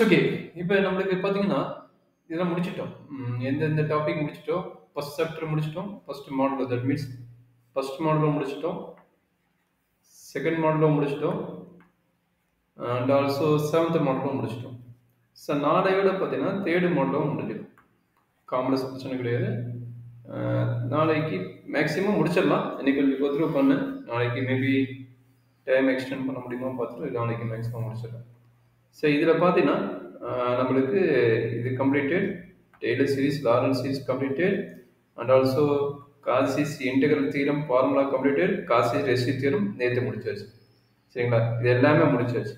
Okay. இப்ப நம்மளுக்கு பார்த்தீங்கன்னா, இதெல்லாம் முடிச்சுட்டோம். எந்தெந்த டாபிக் முடிச்சுட்டோம். ஃபர்ஸ்ட் சாப்டர் முடிச்சுட்டோம். First model that means first மாடலும் முடிச்சுட்டோம். செகண்ட் மாடலும் முடிச்சுட்டோம். அண்ட் ஆல்சோ 7த் மாடலும் முடிச்சுட்டோம். நாளையோட பார்த்தீங்கன்னா, 3rd மாடலும் முடிஞ்சிடும். காம்ப்ளெக்ஸ் பிரச்சனை கிடையாது. நாளைக்கு மேக்ஸிமம் முடிச்சிடலாம். இன்னைக்கு கொஞ்சம் கோ த்ரூ பண்ணேன். நாளைக்கு மேபி டைம் எக்ஸ்டெண்ட் பண்ண முடியுமா பார்த்துட்டு நாளைக்கு மேக்ஸிமம் முடிச்சிடலாம். இதில் பார்த்தீங்கன்னா நம்மளுக்கு இது completed Taylor series Laurent series completed and also Cauchy's integral theorem formula completed Cauchy's residue theorem நேற்று முடிச்சாச்சு. சரிங்களா? இது எல்லாமே முடிச்சாச்சு.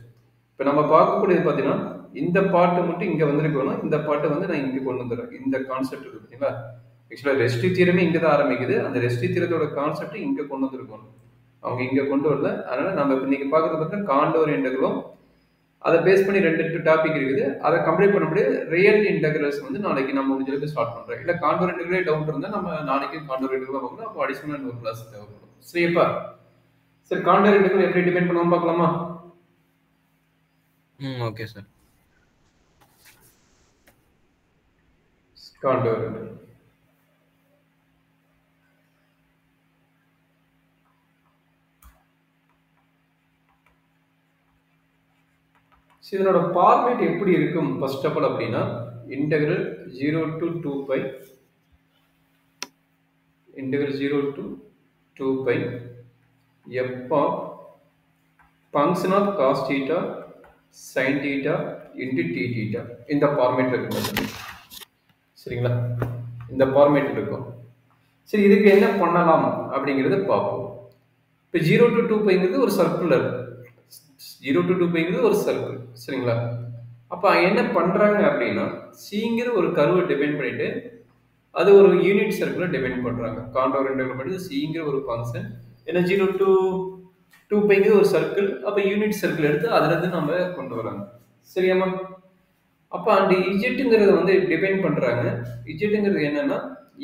இப்போ நம்ம பார்க்கக்கூடியது பார்த்தீங்கன்னா இந்த பாட்டு மட்டும் இங்கே வந்திருக்கணும். இந்த பாட்டை வந்து நான் இங்கே கொண்டு வந்துடுறேன். இந்த கான்செப்ட் இருக்கு பார்த்தீங்களா? ஆக்சுவலாக ரெஸ்டியூ தியரமே இங்கே தான் ஆரம்பிக்குது. அந்த ரெஸ்டியூ தியரத்தோட கான்செப்ட் இங்கே கொண்டு வந்திருக்கணும். அவங்க இங்கே கொண்டு வரல. அதனால நம்ம இப்போ இன்னைக்கு பார்க்குறது பார்த்தீங்கன்னா காண்டோர் இன்டெகிரலும் அதை பேஸ் பண்ணி 2 டாபிக் இருக்குது. அதை கம்ப்ளீட் பண்ண முடியாது. ரியல் இன்டெகிரல்ஸ் வந்து நாளைக்கு நம்ம முடிஞ்சளவுக்கு ஸ்டார்ட் பண்ணுறோம். இல்லை காண்டோர் இன்டெகிரலே டவுட் இருந்தால் நம்ம நாளைக்கு காண்டோர் இன்டெகிரல் பார்க்கணும். அப்போ அடிஷனல் ஒரு கிளாஸ் தேவைப்படும். சரிப்பா? சரி, காண்டோர் இன்டெகிரல் எப்படி டிபெண்ட் பண்ணுவோம் பார்க்கலாமா? Okay sir. காண்டோர் இன்டெகிரல் இதனோட ஃபார்மேட் எப்படி இருக்கும் ஃபர்ஸ்ட் ஆஃப் ஆல் அப்படின்னா integral 0 to 2 pi integral 0 to 2 pi f of function of cos theta sin theta into t theta இந்த ஃபார்மேட் இருக்கும். சரிங்களா? இந்த ஃபார்மேட் இருக்கும். சரி, இதுக்கு என்ன பண்ணலாம் அப்படிங்கிறத பார்ப்போம். இப்போ 0 to 2 பைங்கிறது ஒரு சர்க்குலர். 0 to 2 பைங்கிறது ஒரு சர்க்கிள். சரிங்களா? அப்போ என்ன பண்ணுறாங்க அப்படின்னா சிங்கிற ஒரு கர்வை டிபெண்ட் பண்ணிட்டு அது ஒரு யூனிட் சர்க்கிளை டிபெண்ட் பண்ணுறாங்க. காண்டோர் இன்டெகிரல் பண்ணி சிங்கிற ஒரு ஃபங்க்ஷன் ஏன்னா 0 to 2 பைங்கிறது ஒரு சர்க்கிள். அப்போ யூனிட் சர்க்கிள் எடுத்து அதுலேருந்து நம்ம கொண்டு வராங்க. சரியாம்மா? அப்போ அந்த இஜெட்டுங்கிறத வந்து டிபெண்ட் பண்ணுறாங்க. இஜெட்டுங்கிறது என்னன்னா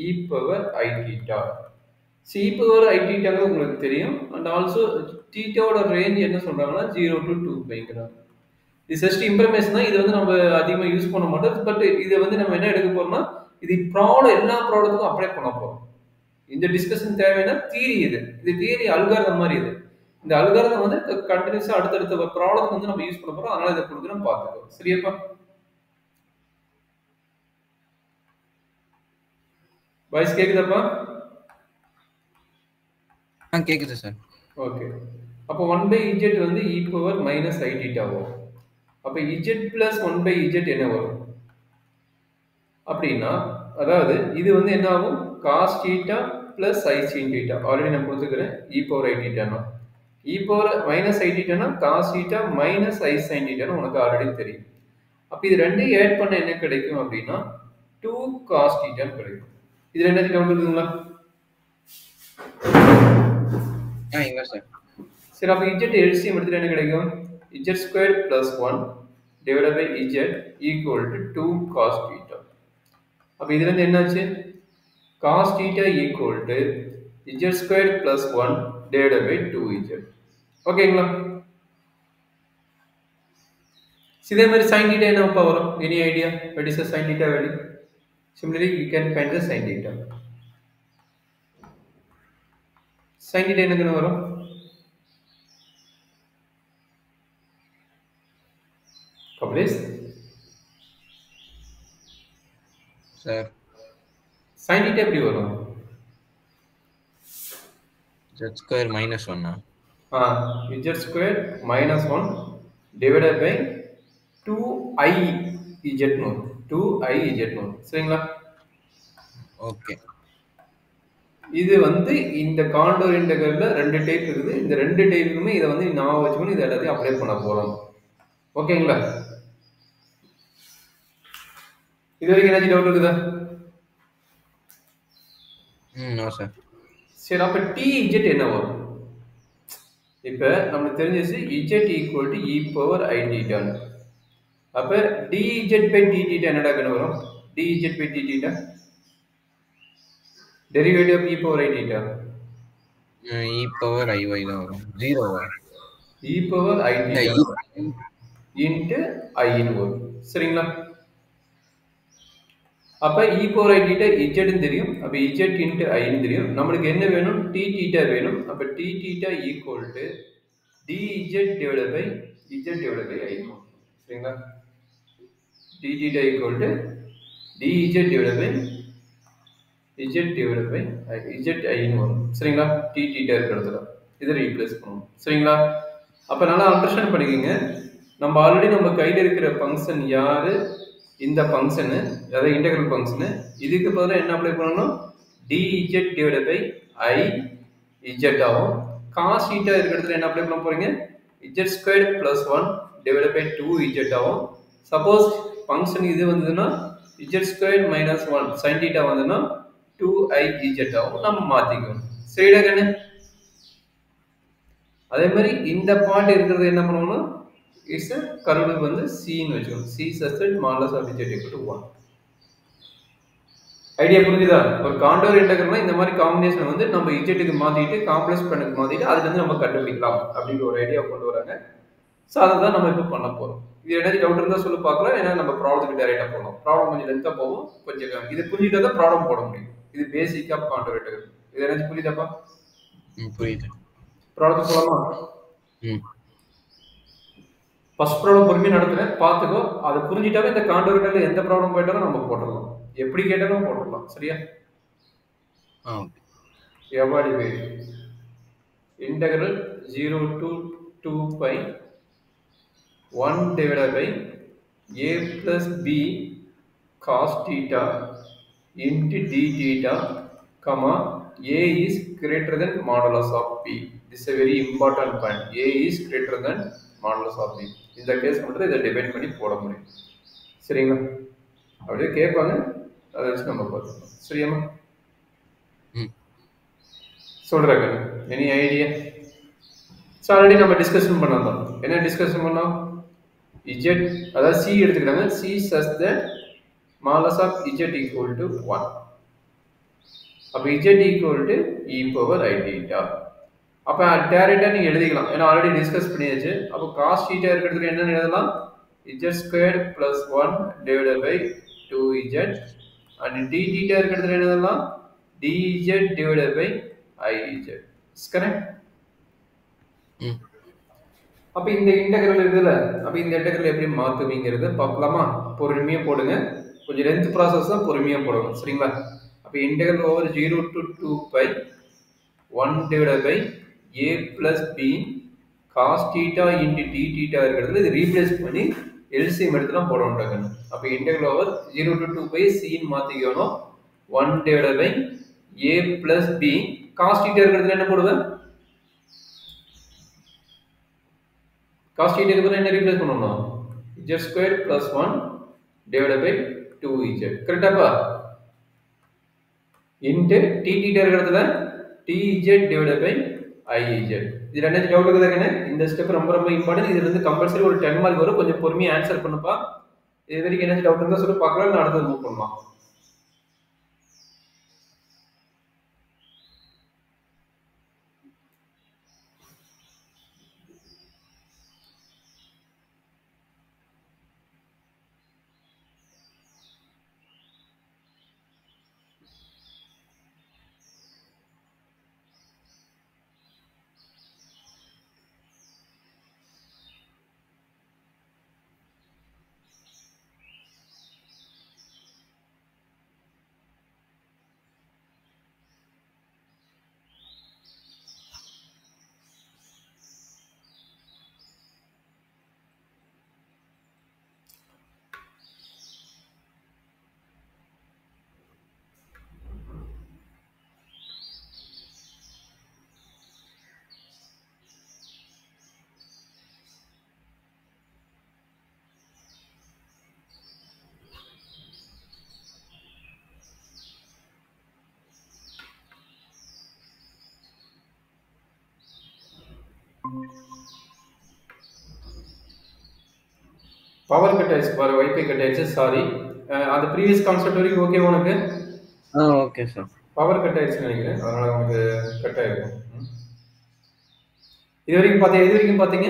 e power i theta. E power i டீட்டாங்கிறது உங்களுக்கு தெரியும். அண்ட் ஆல்சோ டீட்டாவோட ரேஞ்ச் என்ன சொல்கிறாங்கன்னா 0 to 2 பைங்கிறாங்க. இது ஜஸ்ட் இன்ஃபர்மேஷன் தான். இது வந்து நம்ம அதிகமாக யூஸ் பண்ண மாட்டோம். பட் இதை வந்து நம்ம என்ன எடுக்க போறோம்னா இது ப்ராப்ளம் எல்லா ப்ராப்ளத்துக்கும் அப்ளை பண்ண போறோம். இந்த டிஸ்கஷன் தேவைன்னா தியரி இது தியரி அல்காரிதம் மாதிரி இது. இந்த அல்காரிதம் வந்து கண்டினியூஸா அடுத்தடுத்த ப்ராப்ளத்துக்கு வந்து நம்ம யூஸ் பண்ண போறோம். அதனால இதை கொடுக்குறோம், பார்த்துக்கோ. சரியாப்பா? வாய்ஸ் கேக்குதாப்பா? கேக்குது சார். ஓகே. அப்போ 1/z வந்து e பவர் மைனஸ் ஐ டீட்டா வரும். அப்போ z பிளஸ் 1/z என்ன வரும் அப்படின்னா, அதாவது இது வந்து என்ன ஆகும்? Cos theta plus i sine theta. Already நான் கொடுத்துக்கிறேன். இ பவர் ஐ டீட்டானா இ பவர் மைனஸ் ஐ டீட்டானா cos theta minus i sine டீட்டான்னு உனக்கு ஆல்ரெடி தெரியும். அப்போ இது ரெண்டையும் ஆட் பண்ண என்ன கிடைக்கும் அப்படின்னா 2 காஸ் தீட்டான்னு கிடைக்கும். இதுல என்ன டவுட் இருக்குங்களா? இல்ல சார். சரி, அப்போ z எல்சிஎம் எடுத்துட்டு என்ன கிடைக்கும்? z square plus 1 divided by z equal to 2 cos theta. அப்போ இதுல இருந்து என்னாச்சு? Cos theta equal to z square plus 1 divided by 2z. ஓகேங்களா? இதே மாதிரி sin theta என்ன வரும்? Any idea? What is the sin theta value? Similarly, you can find the sin theta. sin theta என்ன வரும்? கபிலேஷ் சார், sin theta எப்படி வரும்? z square minus 1. z square minus 1 divided by 2iz வரும். 2iz வரும். சரிங்களா? Okay. இது வந்து இந்த காண்டோர் இன்டெகிரல்ல 2 டைப் இருக்குது. இந்த 2 டைப்புக்குமே இதை வந்து ஞாபகம் வச்சுக்கணும். இது எல்லாத்தையும் அப்ளை பண்ண போறோம். ஓகேங்களா? இது வரைக்கும் ஏதாச்சும் டவுட் இருக்குதா? No sir. சரி, அப்ப tz என்ன வரும்? இப்ப நமக்கு தெரிஞ்சிச்சு z equal to e power i டீட்டான்னு. அப்ப dz பை டி டீட்டா என்னடா கண்ணு வரும்? dz by d theta derivative of e power i theta e power i y தான் வரும். 0 e power i theta into i in வரும். சரிங்களா? அப்ப e power i theta z ன்னு தெரியும். அப்ப z into i ன்னு தெரியும். நம்மளுக்கு என்ன வேணும்? t theta வேணும். அப்ப t theta equal to dz divided by z divided by i. சரிங்களா? d theta equal to dz divided by z divided by z i ன்னு வரும். சரிங்களா? t theta இருக்கிறதுல இதை ரீப்ளேஸ் பண்ணுவோம். சரிங்களா? அப்ப நல்லா அண்டர்ஸ்டாண்ட் பண்ணிக்கங்க. நம்ம ஆல்ரெடி நம்ம கையில இருக்கிற ஃபங்க்ஷன் யாரு? இந்த ஃபங்க்ஷனு, அதாவது இன்டெகிரல் ஃபங்க்ஷனு. இதுக்கு பதிலாக என்ன அப்ளை பண்ணணும்? dz divided by I z ஆகும். cos theta இருக்கிறதுல என்ன அப்ளை பண்ண போறீங்க? z squared plus 1 divided by 2z ஆகும். சப்போஸ் ஃபங்க்ஷன் இது வந்ததுன்னா z squared minus 1 sin theta வந்ததுன்னா 2iz ஆகும். நம்ம மாத்திக்கணும். சரிடா கண்ணு? அதே மாதிரி இந்த பார்ட் இருக்கிறது என்ன பண்ணணும்? இட்ஸ் கர்வ்டு வந்து c ன்னு வெச்சுக்கணும். c such that modulus of z equal to 1. Idea புரியுதா? ஒரு காண்டோர் இன்டெகிரல்னா இந்த மாதிரி காம்பினேஷன் வந்து நம்ம z க்கு மாத்திட்டு காம்ப்ளெக்ஸ் பண்ணுக்கு மாத்திட்டு அதுல இருந்து நம்ம கண்டுபிடிக்கலாம் அப்படிங்கிற ஒரு ஐடியா கொண்டு வராங்க. சோ அதை தான் நம்ம இப்போ பண்ண போறோம். இது ஏதாவது டவுட் இருந்தா சொல்லி பார்க்கலாம். ஏன்னா நம்ம ப்ராப்ளத்துக்கு டைரக்டா போகலாம். ப்ராப்ளம் கொஞ்சம் லென்த்தா போகும். கொஞ்சம் இது புரிஞ்சிட்டா தான் ப்ராப்ளம் போட முடியும். இது பேசிக் ஆஃப் காண்டோர் இன்டெகிரல். இது ஏதாவது புரியுதாப்பா? புரியுது. ப்ராப்ளத்துக்கு போலாமா? ஃபர்ஸ்ட் ப்ராப்ளம் பொறுமையா நடத்துறேன், பார்த்துக்கோ. அதை புரிஞ்சிட்டாவே இந்த காண்டோர் இன்டெகிரல் எந்த ப்ராப்ளம் போயிட்டாலும் நம்ம போட்டுடலாம். எப்படி கேட்டாலும் போட்டுடலாம். சரியா? Evaluate integral 0 to 2 pi 1 divided by a plus b cos theta into d theta, comma a is greater than modulus of b. This is a very important point. A is greater than modulus of b. இந்த case மட்டும் இதை divide பண்ணி போட முடியும். சரிங்களா? அப்படியே கேட்பாங்க, அதை வச்சு நம்ம பார்த்துக்கலாம். சரியாமா? சொல்றாங்க. Any idea? ஸோ ஆல்ரெடி நம்ம டிஸ்கஷன் பண்ணலாம். என்ன டிஸ்கஷன் பண்ணோம்? z, அதாவது c எடுத்துக்கிறாங்க. c such that modulus of z equal to 1. அப்ப z equal to e power i theta. அப்ப டைரக்டா நீங்க எழுதிக்கலாம். ஏன்னா ஆல்ரெடி டிஸ்கஸ் பண்ணியாச்சு. அப்ப cos theta இருக்கிறதுக்கு என்ன எழுதலாம்? z squared plus 1 divided by 2z and d theta இருக்கிறதுல என்ன எழுதலாம்? dz divided by iz. Is correct? அப்ப இந்த இன்டெகிரல் இருக்குல்ல, அப்ப இந்த இன்டெகிரல் எப்படி மாத்துவீங்கறத பார்க்கலாமா? பொறுமையா போடுங்க. கொஞ்சம் லென்த் process தான், பொறுமையா போடுங்க. சரிங்களா? அப்ப integral over 0 to 2 pi 1 divided by a plus b cos theta into d theta இருக்கிறதுல இது ரீப்ளேஸ் பண்ணி LCM எடுத்து தான் போடணும்டாங்க. அப்ப integral over 0 to 2 pi c ன்னு மாத்திக்கணும். 1 divided by a plus b cos theta இருக்கிறதுல என்ன போடுவேன்? cos theta க்கு என்ன ரீப்ளேஸ் பண்ணனும்? z squared plus 1 divided by 2z. கரெக்ட்டாப்பா? into t theta இருக்கிறதுல tz divided by iz. இது என்ன டவுட் இருக்குதானே? இந்த ஸ்டெப் ரொம்ப ரொம்ப இம்பார்ட்டன்ட். இதுல இருந்து கம்பல்சரி ஒரு 10 மார்க் வரும். கொஞ்சம் பொறுமையா ஆன்சர் பண்ணுப்பா. இது வரைக்கும் என்ன டவுட் இருந்தா சொல்லி பார்க்கலாம். நான் அடுத்து மூவ் பண்ணலாம். பவர் கட் ஆயிடுச்சு பாரு, வைஃபை கட் ஆயிடுச்சு. சாரி. அந்த ப்ரீவியஸ் கான்செப்ட் வரைக்கும் ஓகே உனக்கு? Okay sir. பவர் கட் ஆயிடுச்சுன்னு நினைக்கிறேன். அதனால உனக்கு கட் ஆயிருக்கும். இது வரைக்கும் பார்த்தீங்க?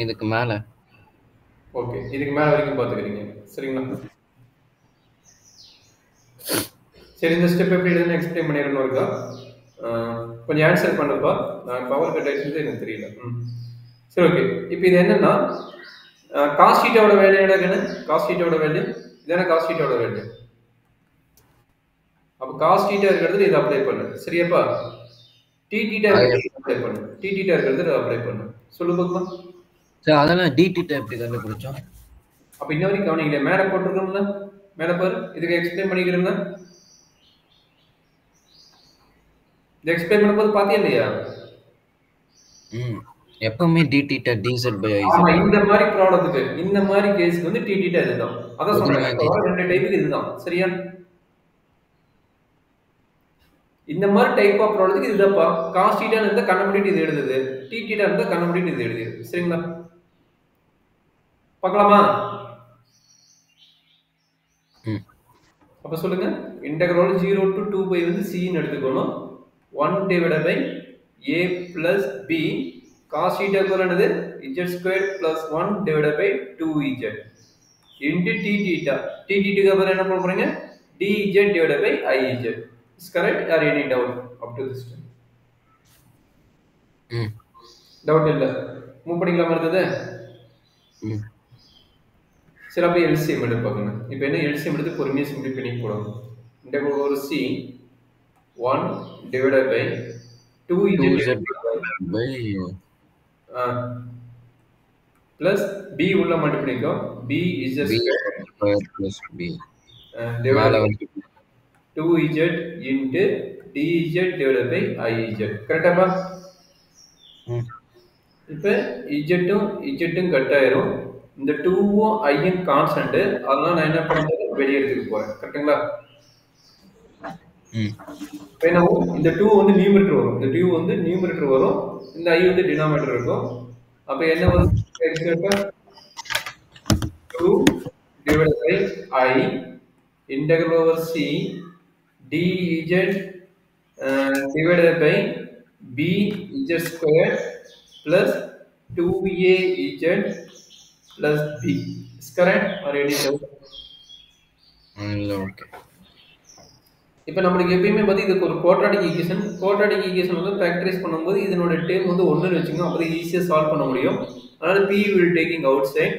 இதுக்கு மேல. ஓகே, இதுக்கு மேல வரைக்கும் பாத்துக்கிறீங்க, சரிங்களா? சரி, இந்த ஸ்டெப் எப்படி எழுதுன்னு எக்ஸ்பிளைன் பண்ணிடணும் இருக்கா? கொஞ்சம் ஆன்சர் பண்ணுப்பா. நான் பவர் கட் ஆயிடுச்சு எனக்கு தெரியல. சரி, ஓகே. இப்போ இது என்னன்னா காஸ் தீட்டாவோட வேல்யூ என்னன்னு, காஸ் தீட்டாவோட வேல்யூ இதான, காஸ் தீட்டாவோட வேல்யூ. அப்ப காஸ் தீட்டா இருக்கிறது இதை அப்ளை பண்ணு, சரியாப்பா? டி தீட்டா இருக்கிறது அப்ளை பண்ணு, டி தீட்டா இருக்கிறது அப்ளை பண்ணு. சொல்லு பார்க்கலாம். சரி, அதெல்லாம் டி தீட்டா எப்படி கண்டுபிடிச்சோம்? அப்ப இன்ன வரைக்கும் கவனிக்கல, மேல போட்டிருக்கோம்ல, மேல பாரு, இதுக்கு எக்ஸ்பிளைன் பண்ணிக்கிறேன்னா இது எக்ஸ்பிளைன் பண்ணும்போது பாத்தியா இல்லையா? எப்பவுமே d theta dz by iz. ஆமா, இந்த மாதிரி ப்ராப்ளத்துக்கு, இந்த மாதிரி கேஸ்க்கு வந்து டி தீட்டா இதுதான். அதான் சொல்றேன், ரெண்டு டைப்புக்கு இதுதான், சரியா? இந்த மாதிரி டைப் ஆஃப் ப்ராப்ளத்துக்கு இதுதான்ப்பா. காஸ் தீட்டா இருந்தா கண்டுபிடிட்டு இது எழுதுது, டி தீட்டா இருந்தா கண்டுபிடிட்டு இது எழுதுது, சரிங்களா? பார்க்கலாமா? அப்ப சொல்லுங்க, இன்டெகிரல் 0 to 2 பை வந்து c ன்னு எடுத்துக்கணும். 1 divided by a plus b cos theta equal என்னது z squared plus 1 divided by 2z into t theta. t theta க்கு அப்புறம் என்ன பண்ண போறீங்க? dz divided by iz. Is correct or any doubt up to this time? Doubt இல்ல, move பண்ணிக்கலாமா இருந்தது? சரி, அப்போ எல்சிஎம் எடுத்து பார்க்கணும். இப்போ என்ன, எல்சிஎம் எடுத்து பொறுமையாக சிம்பிளி பண்ணி போடணும். இன்டெகிரல் ஒரு c 1 divided by 2z by plus b உள்ள மல்டிப்ளை பண்ணிக்கோ, b z squared plus b divided by 2z into dz divided by iz. கரெக்டாப்பா? இப்போ z கட் ஆயிரும், இந்த 2வும் iயும் கான்ஸ்டன்ட், அதனால நான் என்ன பண்றது, வெளியே எடுத்துட்டு போறேன். கரெக்ட்டுங்களா? என்ன, இந்த 2 வந்து நியூமரேட்டர் வரும், இந்த 2 வந்து நியூமரேட்டர் வரும், இந்த i வந்து டினாமினேட்டர் இருக்கும். அப்ப என்ன வந்து எக்ஸாக்ட்டா 2 divided by I integral over c dz divided by b z squared plus 2az plus b. Is correct or any doubt? Okay. இப்போ நம்மளுக்கு எப்பயுமே பார்த்து இதுக்கு ஒரு குவாட்ராட்டிக் ஈக்குவேஷன் வந்து ஃபேக்டரைஸ் பண்ணும்போது இதனோட டேர்ம் வந்து 1ன்னு வச்சுக்கோங்க, அப்போ ஈஸியாக சால்வ் பண்ண முடியும். அதனால p will taking outside.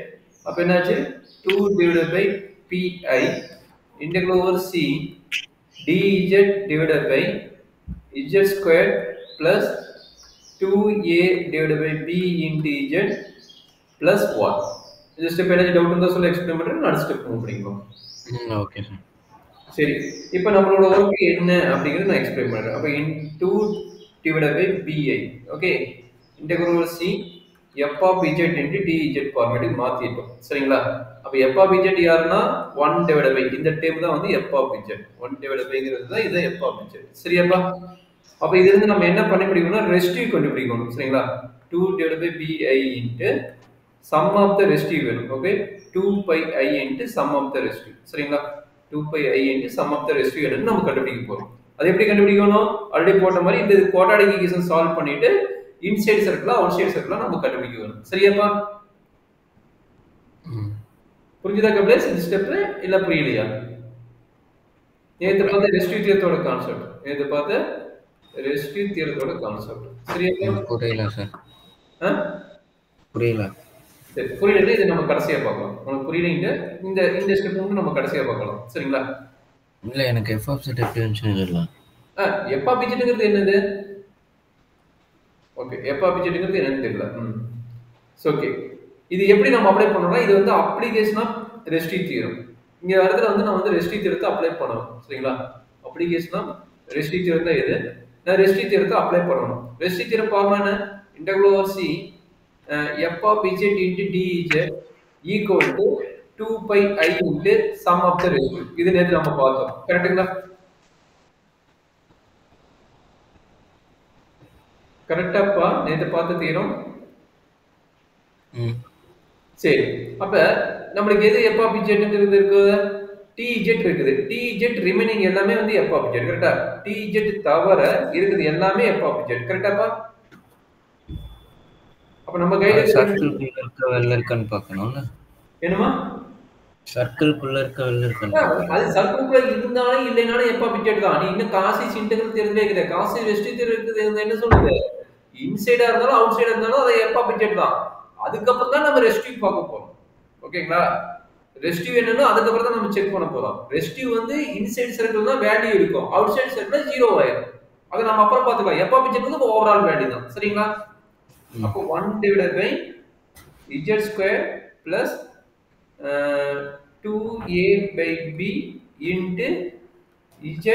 அப்போ என்னாச்சு, 2 divided by pi integral over c dz divided by z squared plus 2a divided by b into z plus 1. இந்த ஸ்டெப் என்ன டவுட் இருந்தா சொல்ல, எக்ஸ்பிளைன் பண்றேன், அடுத்த ஸ்டெப் மூவ் பண்ணிக்கோங்க. Okay sir. சரி, இப்போ நம்மளோட ஒர்க் என்ன அப்படிங்கிறது நான் எக்ஸ்பிளைன் பண்றேன். அப்போ 2 divided by bi, okay, integral over c f of z into dz ஃபார்மேட்டுக்கு மாத்திட்டோம், சரிங்களா? அப்போ f of z யாருன்னா 1 divided by, இந்த டேர்ம் தான் வந்து f of z, 1 divided byங்கிறது தான் இது f of z, சரியாப்பா? அப்போ இதுல இருந்து நம்ம என்ன கண்டுபிடிக்கணும்னா ரெசிடியூ கண்டுபிடிக்கணும், சரிங்களா? 2 divided by bi into sum of the residue வேணும், okay, 2 pi I into sum of the residue, சரிங்களா? 2 pi I into sum of the residue என்னன்னு நம்ம கண்டுபிடிக்க போறோம். அது எப்படி கண்டுபிடிக்கணும், ஆல்ரெடி போட்ட மாதிரி இந்த குவாட்ராட்டிக் ஈக்குவேஷன் சால்வ் பண்ணிட்டு இன்சைட் சர்க்கிளா அவுட்சைட் சர்க்கிளா நம்ம கண்டுபிடிக்க வேணும், சரியாப்பா? புரிஞ்சுதா கப்ளேஸ் இந்த ஸ்டெப்? இல்ல புரியலையா? நேத்து பார்த்த ரெசிடியூ தியரத்தோட கான்செப்ட், சரியா? புரியல சார். புரியல. சரி, புரியல, இதை நம்ம கடைசியா பார்க்கலாம். உங்களுக்கு புரியல, இந்த ஸ்டெப் வந்து நம்ம கடைசியா பார்க்கலாம், சரிங்களா? இல்ல, எனக்கு f of z எப்படி வந்துச்சுன்னு தெரியல. f of z என்னது? ஓகே, f of z என்னன்னு தெரியல. ஓகே, இது எப்படி நம்ம அப்ளை பண்ணோம்னா, இது வந்து அப்ளிகேஷன் ஆஃப் ரெசிடியூ தியரம். இங்க இடத்துல வந்து நான் வந்து ரெசிடியூ தியரத்தை அப்ளை பண்ணணும், சரிங்களா? அப்ளிகேஷன் ஆஃப் ரெசிடியூ தியரம் தான் இது. நான் ரெசிடியூ தியரத்தை அப்ளை பண்ணணும். ரெசிடியூ தியரம் ஃபார்முலா என்ன? Integral over c f of z into dz equal to 2 pi I into sum of the residue. இது நேத்து நம்ம பார்த்தோம், கரெக்ட்டுங்களா? கரெக்டாப்பா, நேத்து பார்த்த தியரம். சரி, அப்ப நம்மளுக்கு எது f of z இருக்குது? tz இருக்குது. tz ரிமைனிங் எல்லாமே வந்து f of z, கரெக்ட்டா? tz தவிர இருக்குது எல்லாமே f of z, கரெக்டாப்பா? அப்ப அப்ப நம்ம கையில சர்க்கிள்குள்ள இருக்க வெள்ள இருக்கான்னு பார்க்கணும்ல. என்னமா சர்க்கிள்குள்ள இருக்க வெள்ள இருக்கான்னு பார்க்கணும். அது சர்க்கிள்குள்ள இருந்தாலும் இல்லைனாலும் எப்ப பிஜெட் தான். நீ இன்னும் காசி இன்டெகிரல் தெரிஞ்சே கிடையாது. காசி வெஸ்ட் தெரிஞ்சது என்ன சொல்லுது? இன்சைடா இருந்தாலும் அவுட் சைடா இருந்தாலும் அது எப்ப பிஜெட் தான். அதுக்கப்புறம் தான் நம்ம ரெஸ்டிவ் பார்க்க போறோம். ஓகேங்களா? ரெஸ்டிவ் என்னன்னா அதுக்கப்புறம் தான் நம்ம செக் பண்ண போறோம். ரெஸ்டிவ் வந்து இன்சைட் சர்க்கிள்னா வேல்யூ இருக்கும். அவுட் சைடு சர்க்கிள் 0 ஆயிடும். அதை நம்ம அப்புறம் பார்த்துக்கலாம். எப்ப பிஜெட் வந்து ஓவரால் வேல்யூ தான். சரிங்களா? அப்போ 1 divided by z square plus 2a by b into z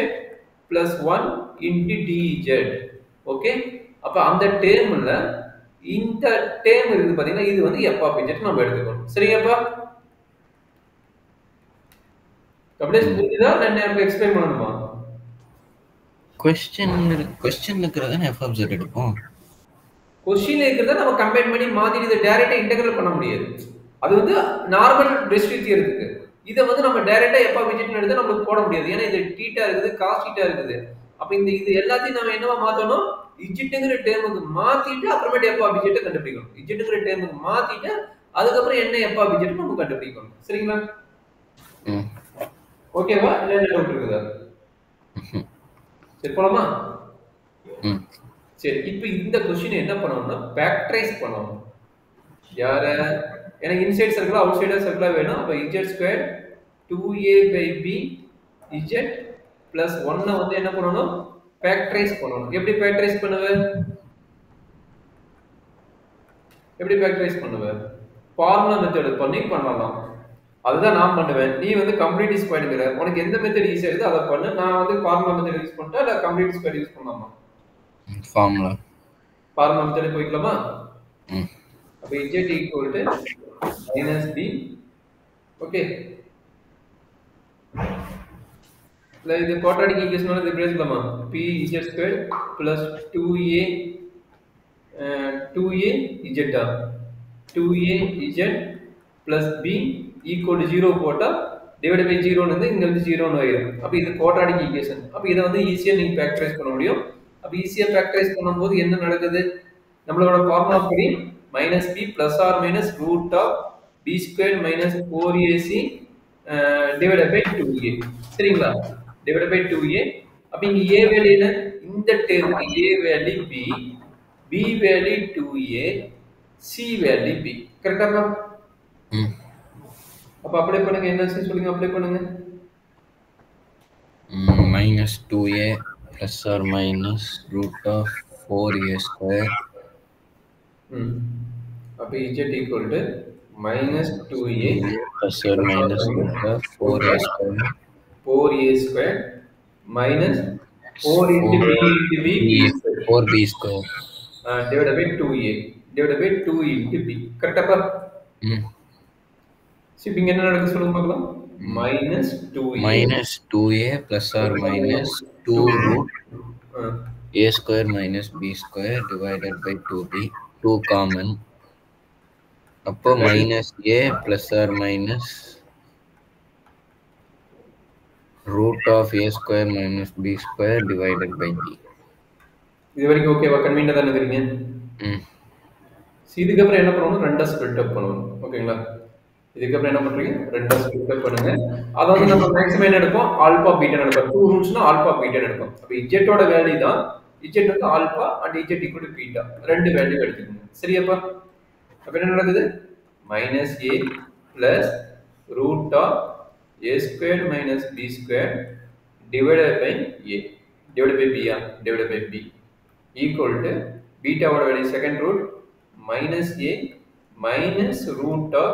plus 1 into dz. Okay, அப்ப அந்த டேர்ம்ல இந்த டேர்ம் இருக்கு பாத்தீங்கன்னா, இது வந்து f of z நம்ம எடுத்துக்கணும். சரிங்கப்பா? அப்படியே புரியுதா? நான் எனக்கு எக்ஸ்பிளைன் பண்ணணுமா? क्वेश्चन இருக்கிறத f of z எடுப்போம். क्वेश्चन இருக்கிறத நம்ம கம்பைன் பண்ணி மாத்தி இத டைரக்டா இன்டகிரல் பண்ண முடியாது. அது வந்து நார்மல் ரெசிடியூ தியரத்துக்கு. இத வந்து நம்ம டைரக்டா f of z ன்னு எடுத்தா நமக்கு போட முடியாது. ஏன்னா இது தீட்டா இருக்குது, cos தீட்டா இருக்குது. அப்ப இந்த இது எல்லாத்தையும் நாம என்னவா மாத்தணும்? z ங்கற டேர்முக்கு மாத்திட்டு அப்புறமேட்டு f of z கண்டுபிடிக்கணும். z ங்கற டேர்முக்கு மாத்திட்டு அதுக்கு அப்புறம் என்ன f of z நம்ம கண்டுபிடிக்கணும். சரிங்களா? ஓகேவா? இல்ல என்ன டவுட் இருக்குதா? சரி போலாமா? சரி, இப்போ இந்த क्वेश्चन என்ன பண்ணனும்னா ஃபேக்டரைஸ் பண்ணனும். யார? எனக்கு inside circle out side circle வேணும். அப்ப z2 2a by b z plus 1 வந்து என்ன பண்ணனும்? ஃபேக்டரைஸ் பண்ணனும். எப்படி ஃபேக்டரைஸ் பண்ணுவ? ஃபார்முலா மெத்தட் பண்ணி பண்ணலாம். அதுதான் நான் பண்ணுவேன். நீ வந்து கம்ப்ளீட் ஸ்கொயர்ங்கற உனக்கு எந்த மெத்தட் ஈஸியா இருக்குதோ அத பண்ணு. நான் வந்து ஃபார்முலா மெத்தட் யூஸ் பண்ணிட்டா இல்ல கம்ப்ளீட் ஸ்கொயர் யூஸ் பண்ணலாமா? ஃபார்முலா மெத்தட் போய்க்கலாமா? அப்ப z equal to minus b. Okay, இல்ல இது குவாட்ராட்டிக் ஈக்குவேஷனால இது பிரேஸ்லாமா? p z squared plus 2a 2a z 2a z plus b equal to 0 போட்டா டிவைட் பை 0 ன்னு இங்க வந்து 0 ன்னு ஆயிடும். அப்ப இது குவாட்ராட்டிக் ஈக்குவேஷன். அப்ப இத வந்து ஈஸியா நீங்க ஃபேக்டரைஸ் பண்ண முடியும். அப்ப ஈஸியா ஃபேக்டரைஸ் பண்ணும்போது என்ன நடக்குது? நம்மளோட ஃபார்முலா படி -b plus or minus root of b squared minus 4ac divided by 2a. சரிங்களா? divided by 2a. அப்ப இங்க a வேல்யூ என்ன? இந்த term a value b, b value 2a, c value b. கரெக்ட்டாப்பா? அப்ப அப்ளை பண்ணுங்க. என்ன சொல்லுங்க, அப்ளை பண்ணுங்க. -2a plus or minus root of 4a square. அப்ப z equal to -2a plus or minus root of 4a square. 4a square minus 4 into b into b 4b square divided by 2a divided by 2 into b. கரெக்ட்டாப்பா? சரி, இங்க என்ன நடக்குது சொல்லுங்க பார்க்கலாம். -2a plus or minus 2 root a square minus b square divided by 2b. 2 common. அப்போ -a plus or minus root of a square minus b square divided by b. இது வரைக்கும் ஓகேவா? கன்வீனியன்ட்டா தான இருக்கீங்க? இதுக்கு அப்புறம் என்ன பண்ணனும்? ரெண்டா ஸ்ப்ளிட் அப் பண்ணனும். ஓகேங்களா? இதுக்கு அப்புறம் என்ன பண்றீங்க? ரெண்டா ஸ்ப்ளிட் அப் பண்ணுங்க. அதாவது நம்ம மேக்ஸிமம் என்ன எடுப்போம்? ஆல்பா பீட்டா எடுப்போம். 2 ரூட்ஸ்னா ஆல்பா பீட்டா எடுப்போம். அப்ப z ஓட வேல்யூ தான் z வந்து alpha and z equal to beta. ரெண்டு வேல்யூ எடுத்துக்கங்க. சரியாப்பா? அப்ப என்ன நடக்குது? -a plus root of a squared minus b squared divided by a divided by b divided by b equal to beta ஓட value second root -a minus root of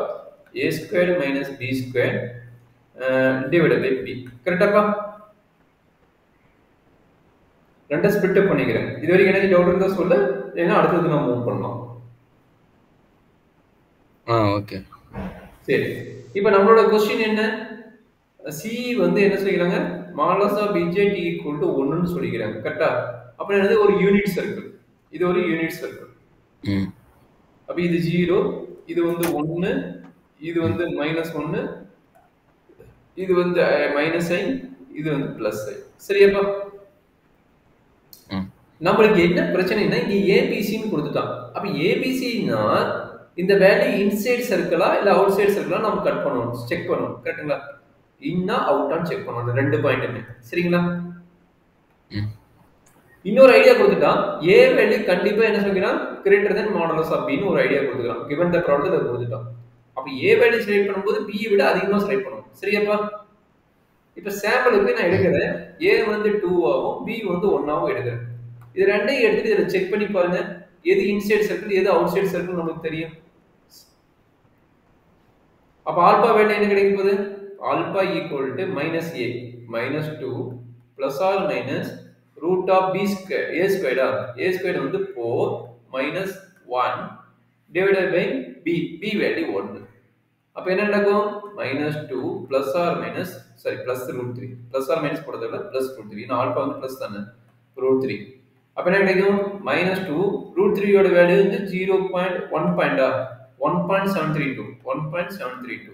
a squared minus b squared divided by b. கரெக்ட்டாப்பா? ரெண்டா split அப் பண்ணிக்கிறேன். இது வரைக்கும் என்ன doubt இருந்தா சொல்லு, இல்லனா அடுத்து நம்ம மூவ் பண்ணலாம். ஓகே. சரி, இப்போ நம்மளோட क्वेश्चन என்ன? c வந்து என்ன சொல்லிக்கிறாங்க? மாலஸ் ஆஃப் z equal to 1 ன்னு சொல்லிக்கிறாங்க. கரெக்ட்டா? அப்ப என்னது? ஒரு யூனிட் சர்க்கிள். இது ஒரு யூனிட் சர்க்கிள். அப்ப இது 0, இது வந்து 1, இது வந்து -1, இது வந்து -i, இது வந்து +i. சரியாப்பா? நம்மளுக்கு என்ன பிரச்சனைனா இங்க ஏபிசின்னு கொடுத்துட்டான். அப்ப ஏபிசின்னா இந்த வேல்யூ இன்சைட் சர்க்கிளா இல்ல அவுட் சைடு சர்க்கிளா நம்ம கட் பண்ணணும், செக் பண்ணணும். கரெக்ட்டுங்களா? இன்னா அவுட்டான்னு செக் பண்ணணும் ரெண்டு பாயிண்ட்டுமே. சரிங்களா? இன்னொரு ஐடியா கொடுத்துட்டான். ஏ வேல்யூ கண்டிப்பா என்ன சொல்கிறான், கிரேட்டர் தென் மாடுலஸ் ஆஃப் பின்னு ஒரு ஐடியா கொடுத்துட்டான். கிவன் த ப்ராப்ளம் அதை கொடுத்துட்டான். அப்ப ஏ வேல்யூ செலக்ட் பண்ணும்போது பி விட அதிகமா செலக்ட் பண்ணணும். சரியாப்பா? இப்ப சாம்பிளுக்கு நான் எடுக்கிறேன். ஏ வந்து 2 ஆகும், பி வந்து 1 ஆகும் எடுக்கிறேன். இது ரெண்டையும் எடுத்துட்டு இதில் செக் பண்ணி பாருங்க. எது இன்சைட் சர்க்கிள் எது அவுட் சைடு சர்க்கிள் நமக்கு தெரியும். அப்ப ஆல்பா வேல்யூ என்ன கிடைக்கும் போது alpha equal to minus A minus 2 plus or minus root of B square A ஸ்கொயர்டா ஏ ஸ்கொயர் வந்து 4 minus 1 divided by B B value 1. அப்ப என்ன நடக்கும் minus 2 plus or minus sorry plus root 3 plus or minus போடுறதுல plus root 3 ஏன்னா alpha வந்து plus தானே root 3. அப்ப என்ன கிடைக்கும் மைனஸ் 2 ரூட் 3 யோட வேல்யூ வந்து 0.1 பாயிண்டா 1.732 1.732.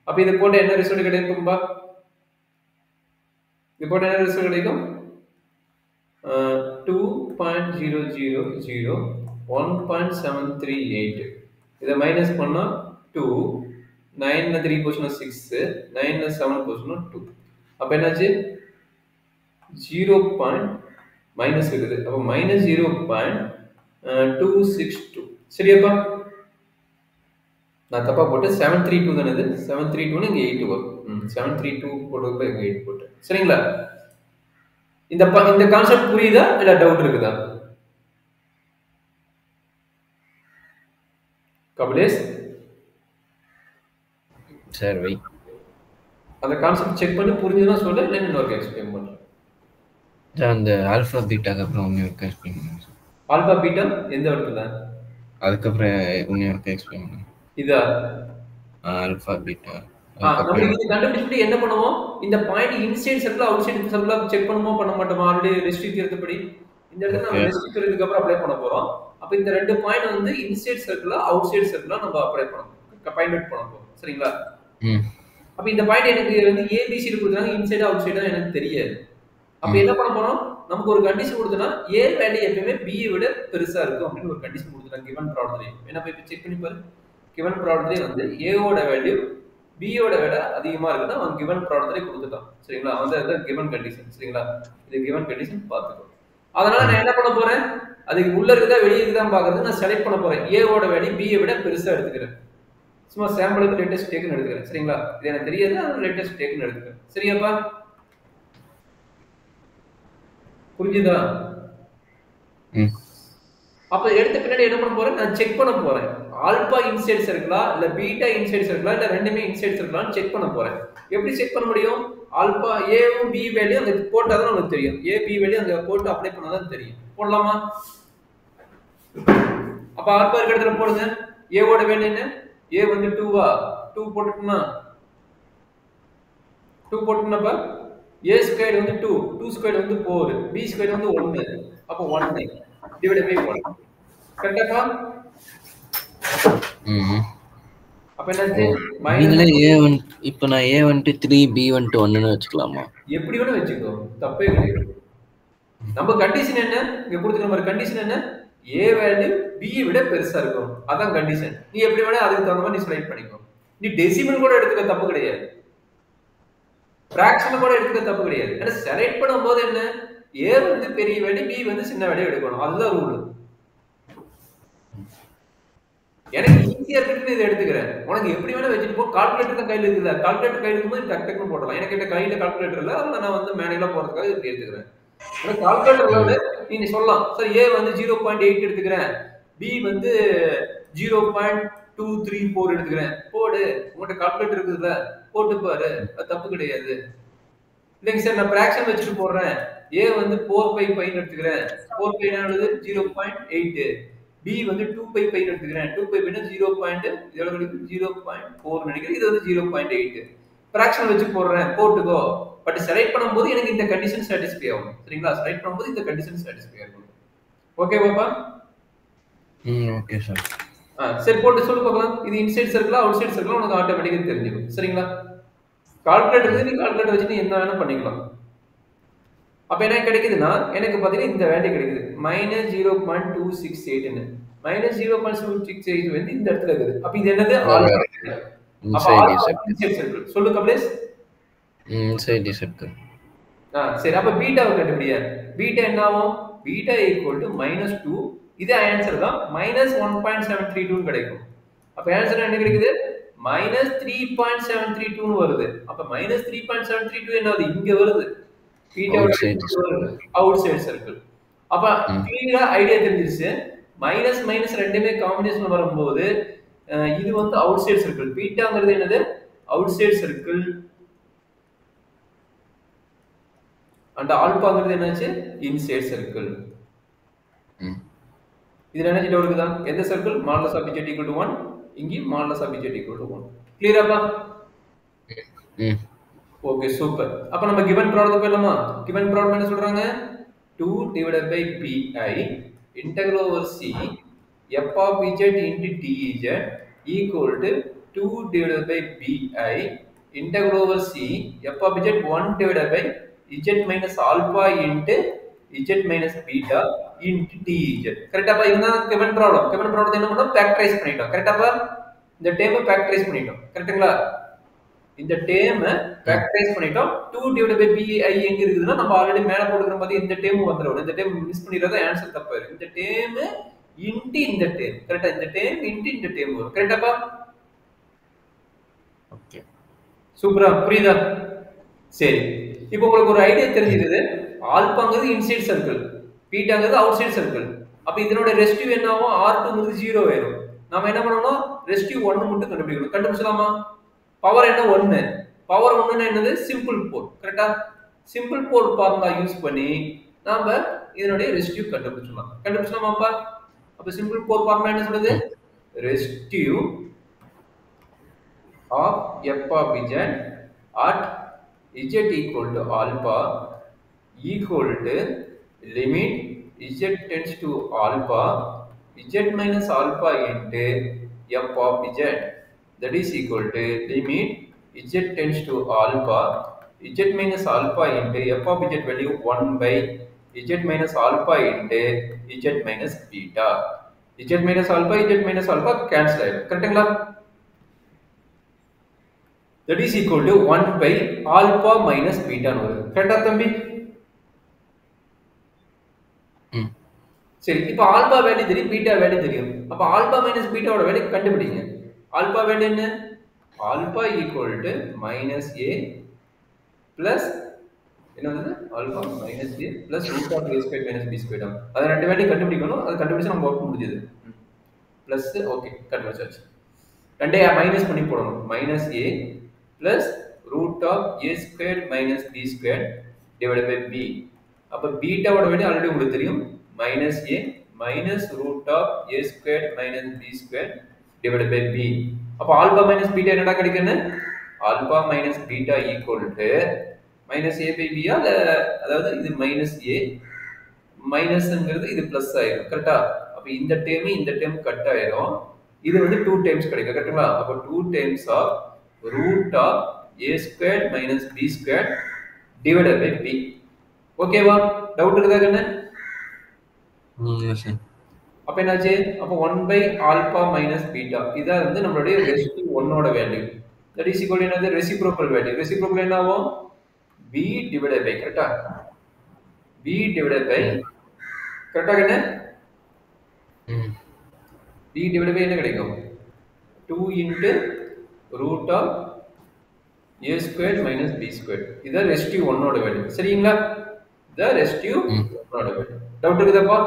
அப்ப இது போட்டு என்ன ரிசல்ட் கிடைக்கும்பா இது போட்டு என்ன ரிசல்ட் கிடைக்கும் 2.000 1.738. இதை மைனஸ் பண்ணா 2 9ல 3 போச்சுனா 6 9ல 7 போச்சுனா 2. அப்ப என்னாச்சு 0. மைனஸ் இருக்குது. அப்ப மைனஸ் 0.262. சரியாப்பா? நான் தப்பா போட்டு 732 தானே இது 732 இங்க 8 வரும். 732 போடுறதுல இங்க 8 போட்டேன். சரிங்களா? இந்த கான்செப்ட் புரியுதா இல்ல டவுட் இருக்குதா? கபிலேஷ் சார் வை அந்த கான்செப்ட் செக் பண்ணி புரிஞ்சுதுன்னா சொல்ல இல்ல இன்னொரு எக்ஸ்பிளைன் பண்றேன். அந்த ஆல்பா பீட்டாக்கு அப்புறம் இன்னொரு எக்ஸ்பிளைன் பண்ணுங்க. ஆல்பா பீட்டா எந்த இடத்துல அதுக்கப்புறம் இன்னொரு எக்ஸ்பிளைன் பண்ணுங்க. இதா ஆல்பா பீட்டா நம்ம இது கண்டுபிடிச்சிட்டு என்ன பண்ணுவோம் இந்த point inside circle out side circle check பண்ணுவோம் பண்ண மாட்டோமா ஆல்ரெடி ரெஸ்ட்ரிக்ட் இருந்தபடி இந்த இடத்துல நம்ம ரெஸ்ட்ரிக்ட் இதுக்கு அப்புறம் அப்ளை பண்ண போறோம். அப்ப இந்த ரெண்டு பாயிண்ட் வந்து இன்சைட் சர்க்கிளா அவுட் சைடு சர்க்கிளா நம்ம அப்ளை பண்ணணும் பயன்படுத்த பண்ண போறோம். சரிங்களா? அப்ப இந்த பாயிண்ட் எனக்கு வந்து ஏபிசி கொடுத்தாங்க இன்சைட் அவுட் சைடு எனக்கு தெரியாது. அப்ப என்ன பண்ண போறோம் நமக்கு ஒரு கண்டிஷன் கொடுத்தனா ஏ வேல்யூ எப்பவுமே பி விட பெருசா இருக்கும் அப்படின்னு ஒரு கண்டிஷன் கொடுத்துட்டாங்க given ப்ராப்ளம்ல. என்ன போய் செக் பண்ணி பாரு. given ப்ராப்ளம்ல வந்து a ஓட வேல்யூ b ஓட விட அதிகமா இருக்குன்னா அவன் given ப்ராப்ளம்ல கொடுத்துட்டான். சரிங்களா? அதான் given கண்டிஷன். சரிங்களா? இது given கண்டிஷன் பாத்துக்கோ. அதனால நான் என்ன பண்ண போறேன் அதுக்கு உள்ள இருக்குதா வெளியே இருக்குதா பாக்குறது நான் செலக்ட் பண்ண போறேன். a ஓட வேல்யூ b விட பெருசா எடுத்துக்கிறேன். சும்மா சாம்பிளுக்கு லேட்டஸ்ட் டேக்னு எடுத்துக்கிறேன். சரிங்களா? இது எனக்கு தெரியாது அதனால லேட்டஸ்ட் டேக்னு எடுத்துக்கிறேன். சரியாப்பா? புரிஞ்சுதா? அப்ப எடுத்த பின்னாடி என்ன பண்ண போறேன் நான் செக் பண்ண போறேன் ஆல்பா இன்சைட் சர்க்கிளா இல்ல பீட்டா இன்சைட் சர்க்கிளா இல்ல ரெண்டுமே இன்சைட் சர்க்கிளான்னு செக் பண்ண போறேன். எப்படி செக் பண்ண முடியும் ஆல்பா ஏவும் பி வேல்யூ அங்க போட்டாதான் நமக்கு தெரியும். ஏ பி வேல்யூ அங்க போட்டு அப்ளை பண்ணாதான் தெரியும். போடலாமா? அப்ப ஆல்பா இருக்கிற இடத்துல போடுங்க. ஏ ஓட வேல்யூ என்ன ஏ வந்து 2வா 2 போட்டுட்டோம்னா 2 போட்டுட்டோம்னா a ஸ்கொயர் வந்து 2 2 ஸ்கொயர் வந்து 4 b ஸ்கொயர் வந்து 1 அப்ப 1 டிவைடட் பை 1 கரெக்ட்டா? அப்ப என்னது மைனஸ் a1 இப்போ நான் a1 3 b1 1 ன்னு வெச்சுக்கலாமா? எப்படி வேணா வெச்சுக்கோ தப்பே கிடையாது. நம்ம கண்டிஷன் என்ன இங்க கொடுத்துக்கிற மாதிரி கண்டிஷன் என்ன a வேல்யூ b விட பெருசா இருக்கும். அதான் கண்டிஷன். நீ எப்படி வேணா அதுக்கு தகுந்த மாதிரி நீ செலக்ட் பண்ணிக்கோ. நீ டெசிமல் கூட எடுத்துக்க தப்பு கிடையாது. ஃபிராக்ஷன் கூட எடுத்துக்க தப்பு கிடையாது. ஏன்னா செலக்ட் பண்ணும்போது என்ன a வந்து பெரிய வேல்யூ b வந்து சின்ன வேல்யூ எடுக்கணும். அதுதான் ரூல். எனக்கு ஈஸியா இருக்குன்னு இதை எடுத்துக்கிறேன். உனக்கு எப்படி வேணா வச்சுட்டு போ. கால்குலேட்டர் தான் கையில இருக்குல்ல கால்குலேட்டர் கையில இருக்கும்போது டக் டக்குன்னு போடலாம். எனக்கு கிட்ட கையில கால்குலேட்டர் இல்ல அதனால நான் வந்து மேனுவலா போறதுக்காக இப்படி எடுத்துக்கிறேன். ஆனா கால்குலேட்டர்ல நீங்க சொல்லலாம் சார் a வந்து 0.8 எடுத்துக்கிறேன் b வந்து 0.234 எடுத்துக்கிறேன். போடு உங்கள்கிட்ட கால்குலேட்டர் இருக்குதுல்ல போட்டு பாரு அது தப்பு கிடையாது. இல்லைங்க சார் நான் ஃபிராக்ஷன் வச்சுட்டு போடுறேன் a வந்து 4/5 எடுத்துக்கிறேன் 4/5 என்னது 0.8 b வந்து 2/5 எடுத்துக்கிறேன் 2/5 0. 0.4 நினைக்கிறேன் இது வந்து 0.8 ஃபிராக்ஷன் வச்சு போடுறேன் போட்டுக்கோ. பட் செலக்ட் பண்ணும்போது எனக்கு இந்த கண்டிஷன் சாட்டிஸ்ஃபை ஆகும். சரிங்களா? செலக்ட் பண்ணும்போது இந்த கண்டிஷன் சாட்டிஸ்ஃபை ஆகும். ஓகே பாப்பா? Okay sir. சரி போட்டு சொல்லு பார்க்கலாம். இது இன்சைட் சர்க்கிளா அவுட் சைடு சர்க்கிளா உனக்கு ஆட்டோமேட்டிக்கா தெரிஞ்சிடும். சரிங்களா? கால்குலேட்டர் நீ கால்குலேட்டர் வச்சு நீ என்ன வேணா பண்ணிக்கலாம். அப்ப என்ன கிடைக்குதுன்னா எனக்கு பாத்தீங்கன்னா இந்த வேல்யூ கிடைக்குது -0.268 -0.268 வந்து இந்த இடத்துல இருக்குது. அப்ப இது என்னது ஆல்பா. அப்ப inside the alpha circle. Inside circle. சொல்லு கபிலேஷ். Inside the circle. சரி அப்ப பீட்டாவை கண்டுபிடியா. பீட்டா என்ன ஆகும்? Beta equal to -2. இதே ஆன்சர் தான் -1.732 கிடைக்கும். அப்ப ஆன்சர் என்ன கிடைக்குது? -3.732 வருது. அப்ப -3.732 என்னது? இங்க வருது. பீட்டாவோட அவுட் சைடு சர்க்கிள். அப்ப கிளியரா ஐடியா தெரிஞ்சிருச்சு. மைனஸ் மைனஸ் ரெண்டுமே காம்பினேஷன் வரும்போது இது வந்து அவுட் சைடு சர்க்கிள். பீட்டாங்கிறது என்னது? Outside circle. அண்ட் ஆல்பாங்கிறது என்னாச்சு? Inside circle. இதுல என்ன டவுட் இருக்குதா? எந்த சர்க்கிள்? Modulus of z = 1. இங்க மாடுலஸ் ஆஃப் z = 1. கிளியராப்பா? Okay super. அப்ப நம்ம கிவன் ப்ராப்ளம் போயிடலாமா? கிவன் ப்ராப்ளம் என்ன சொல்றாங்க? 2 divided by pi integral over c f of z into dz equal to 2 divided by pi integral over c f of z 1 divided by z minus alpha into z minus beta into dz. கரெக்டாப்பா? இதுதான் given problem. Given ப்ராப்ளத்தை என்ன பண்ணோம்? Factorise பண்ணிட்டோம். கரெக்டாப்பா? இந்த டேர்மை factorise பண்ணிட்டோம். கரெக்ட்டுங்களா? இந்த டேர்மை ஃபேக்டரைஸ் பண்ணிட்டோம். 2 divided by pi எங்க இருக்குதுன்னா நம்ம ஆல்ரெடி மேல போட்டுக்கிற மாதிரி இந்த டேர்ம் வந்துரும். இந்த டேர்ம் மிஸ் பண்ணிராத, ஆன்சர் தப்பா இருக்கு. இந்த டேர்ம் இன்டு இந்த டேர்ம். கரெக்ட்டா? இந்த டேர்ம் இன்டு இந்த டேர்ம் வரும். கரெக்டாப்பா? ஓகே. சூப்பரா புரியுதா? சரி. இப்போ உங்களுக்கு ஒரு ஐடியா தெரிஞ்சிருது. ஆல்பாங்கிறது இன்சைட் சர்க்கிள், பீட்டாங்கிறது அவுட் சைடு சர்க்கிள். அப்ப இதனோட ரெசிடியூ என்ன ஆகும்? R2ங்கிறது 0 ஆயிரும். நாம என்ன பண்ணனும்? ரெசிடியூ 1 மட்டும் கண்டுபிடிக்கணும். கண்டுபிடிச்சலாமா? பவர் என்ன? 1. பவர் 1ன்னா என்னது? சிம்பிள் போல். கரெக்ட்டா? சிம்பிள் போல் ஃபார்முலா யூஸ் பண்ணி நாம இதனுடைய ரெசிடியூ கண்டுபிடிச்சலாம். கண்டுபிடிச்சலாமாப்பா? அப்ப சிம்பிள் போல் ஃபார்முலா என்ன சொல்லுது? Residue of f of z at z equal to alpha equal to limit z tends to alpha z minus alpha into f of z, that is equal to limit z tends to alpha z minus alpha into f of z value 1 by z minus alpha into z minus beta. z minus alpha cancel ஆயிடும். கரெக்ட்டுங்களா? that is equal to 1 by alpha minus beta ன்னு வருது. கரெக்ட்டா தம்பி? சரி, இப்போ alpha value தெரியும், beta value தெரியும். அப்ப ஆல்பா மைனஸ் பீட்டாவோட வேல்யூ கண்டுபிடிங்க. ஆல்பா வேல்யூ என்ன? Alpha equal to -a plus என்னது? Alpha -a plus root of a square minus b square. அத ரெண்டு வேல்யூ கண்டுபிடிக்கணும். அது கண்டுபிடிச்சா நம்ம வொர்க் முடிஞ்சது. பிளஸ் ஓகே கண்டுபிடிச்சாச்சு. ரெண்டே மைனஸ் பண்ணி போடணும். -a plus root of a square minus b square divided by b. அப்ப பீட்டா ஓட வேல்யூ ஆல்ரெடி உங்களுக்கு தெரியும். -a minus root of a square minus b square divided by b. அப்ப ஆல்பா மைனஸ் பீட்டா என்னடா கிடைக்குன்னு? Alpha minus beta equal to -a by b. அதாவது இது -a மைனஸ்ங்கிறது இது பிளஸ் ஆயிடும். கரெக்ட்டா? அப்ப இந்த டேர்ம் கட் ஆயிடும். இது வந்து 2 டைம்ஸ் கிடைக்கும். கரெக்ட்டுங்களா? அப்ப 2 times of root of a squared minus b squared divided by b. ஓகேவா? டவுட் இருக்குதா கண்ணு? Yes sir. அப்ப என்னாச்சு? அப்ப 1 by alpha minus beta. இத வந்து நம்மளுடைய ரெசிடியூ 1 ஓட value. that is equal to என்னது? Reciprocal value. ரெசிப்ரோக்கல் என்ன ஆகும்? b divided by. கரெக்ட்டா? b divided by. கரெக்ட்டா கண்ணு? b divided by என்ன கிடைக்கும்? 2 into root of a squared minus b squared. இத ரெசிடியூ 1 ஓட வேல்யூ. சரிங்களா? இத ரெசிடியூ 1 ஓட வேல்யூ. டவுட் இருக்குதாப்பா?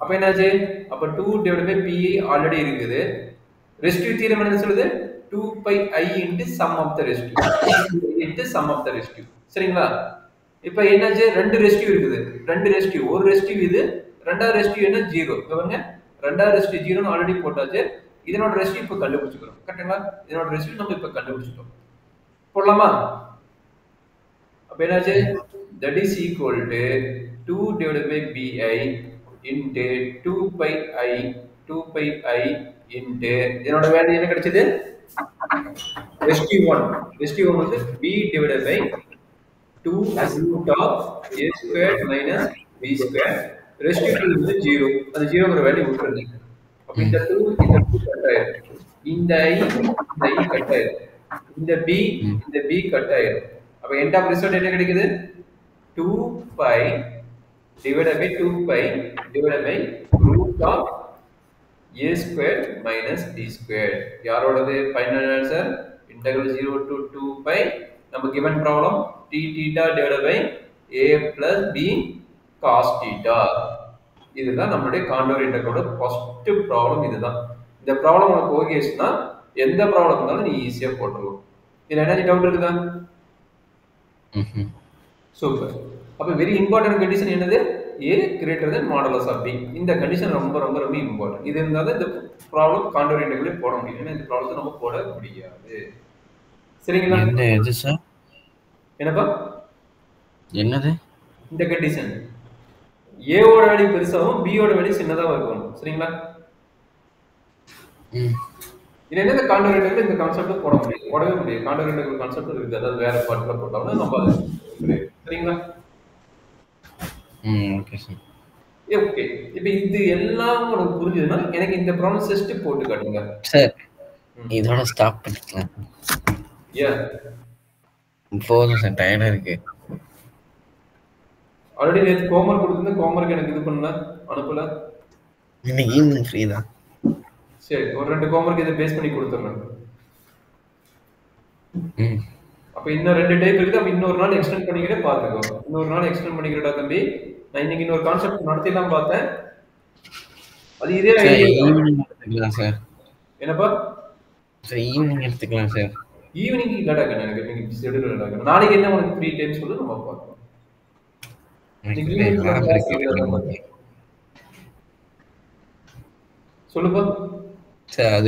அப்ப என்னாச்சு? அப்ப 2 divided by pi ஆல்ரெடி இருக்குது. ரெசிடியூ தியரம் என்ன சொல்லுது? 2 pi I into sum of the residue into sum of the residue. சரிங்களா? இப்போ என்னாச்சு? ரெண்டு ரெசிடியூ இருக்குது. ரெண்டு ரெசிடியூ. ஒரு ரெசிடியூ இது, ரெண்டாவது ரெசிடியூ என்ன? 0. பாருங்க. ரெண்டாவது ரெசிடியூ 0 ன்னு ஆல்ரெடி போட்டாச்சு. இதனோட ரெசிடியூ இப்ப கண்டுபிடிச்சுக்கிறோம். கரெக்ட்டுங்களா? இதனோட ரெசிடியூ நம்ம இப்ப கண்டுபிடிச்சிட்டோம். போடலாமா? அப்ப என்னாச்சு? that is equal to 2 divided by pi into 2 pi I into இதனோட வேல்யூ என்ன கிடைச்சது? ரெசிடியூ 1. ரெசிடியூ 1 வந்து b divided by 2 root of a squared minus b squared rest 2 வந்து 0 அது 0ங்கிற வேல்யூ விட்டுருங்க. அப்ப இந்த 2 கட் ஆயிடும். இந்த i கட் ஆயிடும். இந்த b கட் ஆயிடும். அப்ப end of result என்ன கிடைக்குது? 2 pi divided by 2 pi divided by root of a squared minus b squared. யாரோடது final answer? Integral 0 to 2 pi நம்ம given problem t theta divided by a plus b cos theta. இதுதான் நம்மளுடைய Condor இன்டெக்ரலோட first problem. இதுதான் இந்த problem உனக்கு ஓகேஸ்னா எந்த problem இருந்தாலும் நீ ஈஸியா போட்டுடலாம். இதுல என்ன டவுட் இருக்குதா? சூப்பர். அப்ப வெரி இம்பார்ட்டன்ட் கண்டிஷன் என்னது? a greater than modulus of b. இந்த கண்டிஷன் ரொம்ப ரொம்ப ரொம்ப இம்பார்ட்டன்ட். இது இருந்தாதான் இந்த ப்ராப்ளம் காண்டோர் இன்டெக்ரல் போட முடியும். ஏன்னா இந்த ப்ராப்ளத்தை நம்ம போட முடியாது. சரிங்களா? என்ன இது சார்? என்னப்பா? என்னது? இந்த கண்டிஷன் a ஓட வேல்யூ பெருசாவும் b ஓட வேல்யூ சின்னதாவும் இருக்கும். சரிங்களா? இது என்ன காண்டோர் இன்டெக்ரல் இந்த கான்செப்ட் போட முடியாது. போடவே முடியாது. காண்டோர் இன்டெக்ரல் கான்செப்ட் இருக்கு. அதாவது வேற பார்ட்ல போட்டாலும் நம்ம அது சரிங்களா? Okay sir. ஓகே. இப்போ இது எல்லாம் உங்களுக்கு புரிஞ்சதுன்னா எனக்கு இந்த ப்ராப்ளம் ஜஸ்ட் போட்டு காட்டுங்க சார். இதோட ஸ்டாப் பண்ணிக்கலாம். ஏன்? போதும் சார், டயர்டா இருக்கு. ஆல்ரெடி நேத்து ஹோம்வொர்க் கொடுத்திருந்தேன். ஹோம்வொர்க் எனக்கு இது பண்ணல, அனுப்பல. இன்னைக்கு ஈவினிங் ஃப்ரீ தான். சரி, ஒரு 2 ஹோம்வொர்க் இதை பேஸ் பண்ணி கொடுத்துறேன். அப்ப இன்னும் 2 டைப் இருக்கு. அப்ப இன்னொரு நாள் எக்ஸ்டெண்ட் பண்ணிக்கிட்டே பாத்துக்கோ. இன்னொரு நாள் எக்ஸ்டெண்ட் பண்ணிக்கிறடா தம்பி. நான் இன்னைக்கு இன்னொரு கான்செப்ட் நடத்திலாம் பார்த்தேன். அது இதே ஈவினிங் எடுத்துக்கலாம் சார். என்னப்பா? சார் ஈவினிங் எடுத்துக்கலாம் சார். ஈவினிங் இல்லடா எனக்கு இன்னைக்கு ஷெட்யூல் இல்லடா. நாளைக்கு என்ன உனக்கு ஃப்ரீ டைம் சொல்லு, நம்ம பார்க்கலாம். சொல்லுப்பா. சார் அது